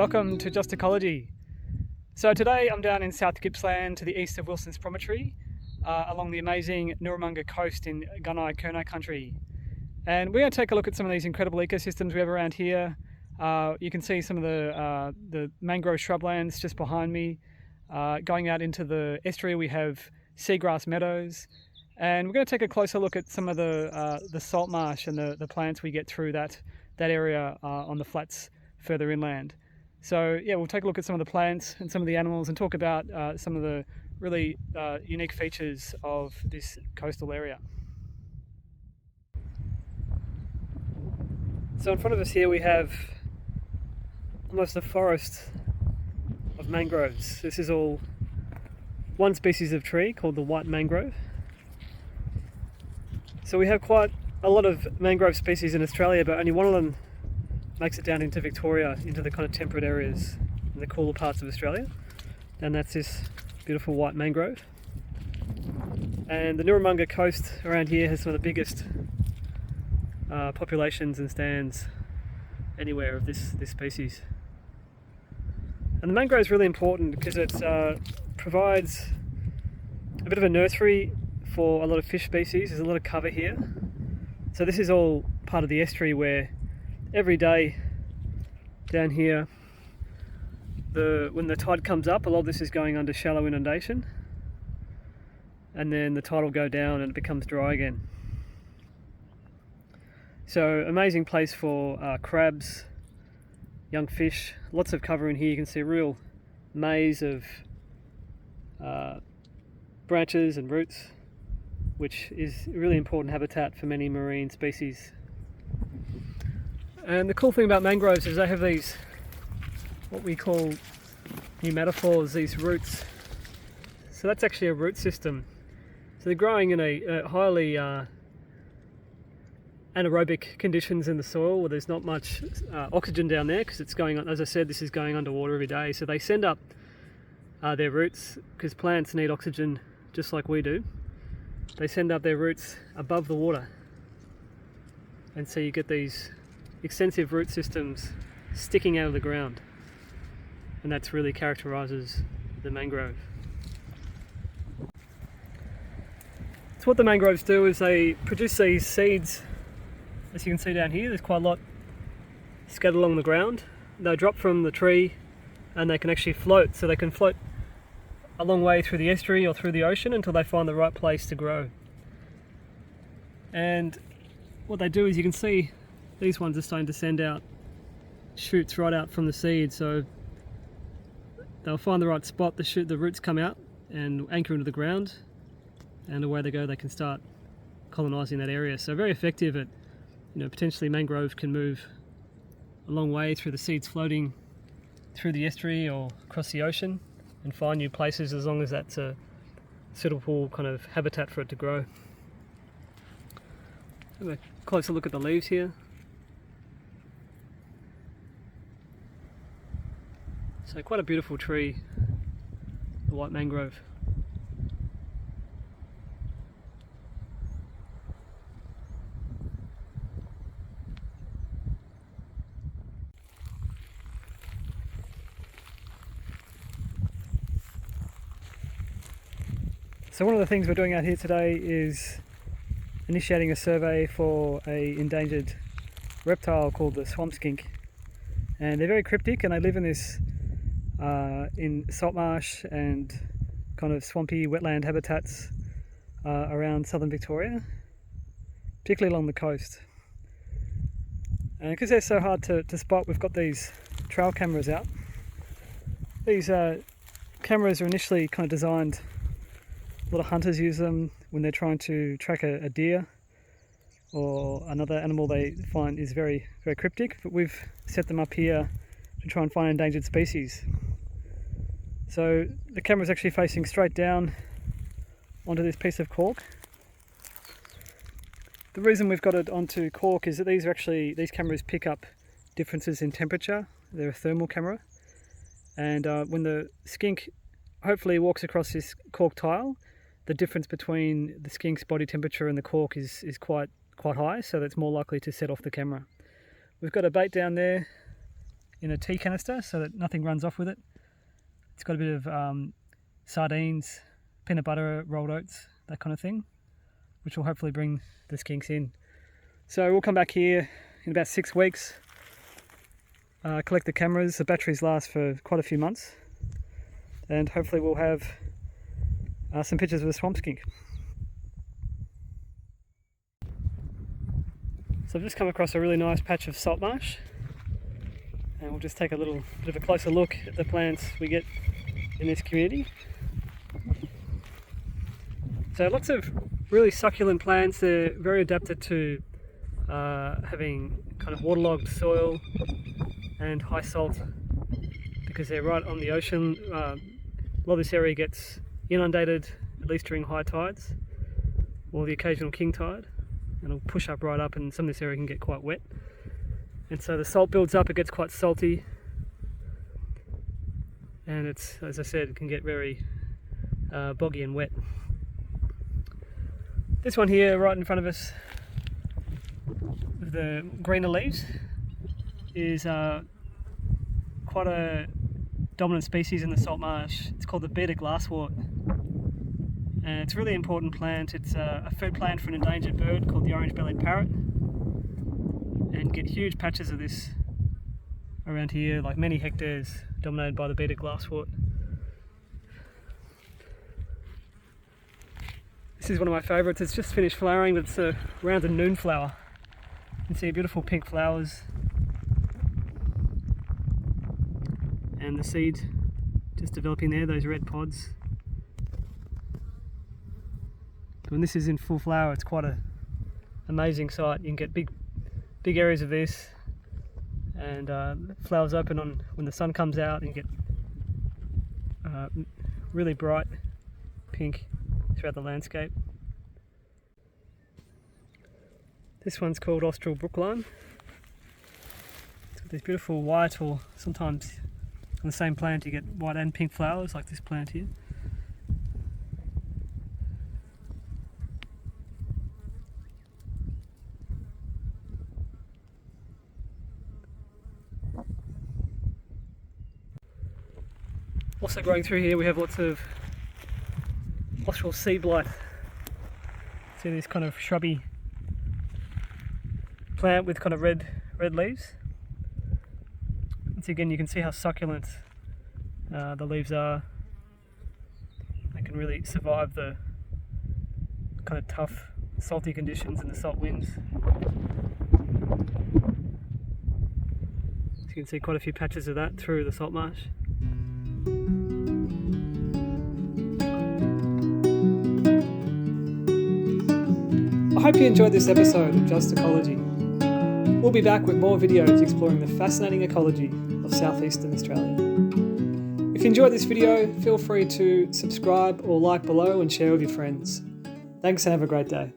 welcome to Just Ecology. So today I'm down in South Gippsland to the east of Wilson's Promontory along the amazing Nooramunga coast in Gunai country. And we're going to take a look at some of these incredible ecosystems we have around here. You can see some of the mangrove shrublands just behind me. Going out into the estuary we have seagrass meadows. And we're going to take a closer look at some of the salt marsh and the plants we get through that area on the flats further inland. So yeah, we'll take a look at some of the plants and some of the animals and talk about some of the really unique features of this coastal area. So in front of us here we have almost a forest of mangroves. This is all one species of tree called the white mangrove. So we have quite a lot of mangrove species in Australia, but only one of them makes it down into Victoria, into the kind of temperate areas in the cooler parts of Australia. And that's this beautiful white mangrove. And the Nooramunga coast around here has some of the biggest populations and stands anywhere of this species. And the mangrove is really important because it provides a bit of a nursery for a lot of fish species. There's a lot of cover here. So this is all part of the estuary where every day down here, when the tide comes up, a lot of this is going under shallow inundation, and then the tide will go down and it becomes dry again. So amazing place for crabs, young fish, lots of cover in here. You can see a real maze of branches and roots, which is a really important habitat for many marine species. And the cool thing about mangroves is they have these, what we call pneumatophores, these roots. So that's actually a root system. So they're growing in a highly anaerobic conditions in the soil where there's not much oxygen down there because it's going on, as I said, this is going underwater every day. So they send up their roots, because plants need oxygen just like we do. They send up their roots above the water. And so you get these extensive root systems sticking out of the ground, and that's really characterises the mangrove. So what the mangroves do is they produce these seeds, as you can see down here. There's quite a lot scattered along the ground. They drop from the tree and they can actually float, so they can float a long way through the estuary or through the ocean until they find the right place to grow. And what they do is, you can see these ones are starting to send out shoots right out from the seed, so they'll find the right spot, the roots come out and anchor into the ground, and away they go. They can start colonising that area. So very effective at, potentially mangrove can move a long way through the seeds floating through the estuary or across the ocean and find new places, as long as that's a suitable kind of habitat for it to grow. Have a closer look at the leaves here. So quite a beautiful tree, the white mangrove. So one of the things we're doing out here today is initiating a survey for an endangered reptile called the swamp skink. And they're very cryptic, and they live in this in saltmarsh and kind of swampy wetland habitats around southern Victoria, particularly along the coast. And because they're so hard to spot, we've got these trail cameras out. These cameras are initially kind of designed, a lot of hunters use them when they're trying to track a deer or another animal they find is very, very cryptic, but we've set them up here to try and find endangered species. So the camera is actually facing straight down onto this piece of cork. The reason we've got it onto cork is that these cameras pick up differences in temperature. They're a thermal camera, and when the skink hopefully walks across this cork tile, the difference between the skink's body temperature and the cork is quite high, so that's more likely to set off the camera. We've got a bait down there in a tea canister so that nothing runs off with it. It's got a bit of sardines, peanut butter, rolled oats, that kind of thing, which will hopefully bring the skinks in. So we'll come back here in about 6 weeks, collect the cameras. The batteries last for quite a few months, and hopefully we'll have some pictures of the swamp skink. So I've just come across a really nice patch of saltmarsh, and we'll just take a little bit of a closer look at the plants we get in this community. So lots of really succulent plants. They're very adapted to having kind of waterlogged soil and high salt because they're right on the ocean. A lot of this area gets inundated, at least during high tides or the occasional king tide, and it'll push up right up, and some of this area can get quite wet. And so the salt builds up, it gets quite salty, and it's, as I said, it can get very boggy and wet. This one here right in front of us with the greener leaves is quite a dominant species in the salt marsh. It's called the bearded glasswort, and it's a really important plant. It's a food plant for an endangered bird called the orange-bellied parrot, and get huge patches of this around here, like many hectares, dominated by the bearded glasswort. This is one of my favourites. It's just finished flowering, but it's a rounded noon flower. You can see beautiful pink flowers and the seed just developing there, those red pods. When this is in full flower, it's quite an amazing sight. You can get big areas of this, and flowers open on when the sun comes out, and you get really bright pink throughout the landscape. This one's called Austral Brooklime. It's got these beautiful white, or sometimes on the same plant you get white and pink flowers, like this plant here. Also growing through here we have lots of Austral sea blight. See this kind of shrubby plant with kind of red leaves. Once again, you can see how succulent the leaves are. They can really survive the kind of tough, salty conditions and the salt winds. So you can see quite a few patches of that through the salt marsh. I hope you enjoyed this episode of Just Ecology. We'll be back with more videos exploring the fascinating ecology of southeastern Australia. If you enjoyed this video, feel free to subscribe or like below and share with your friends. Thanks and have a great day.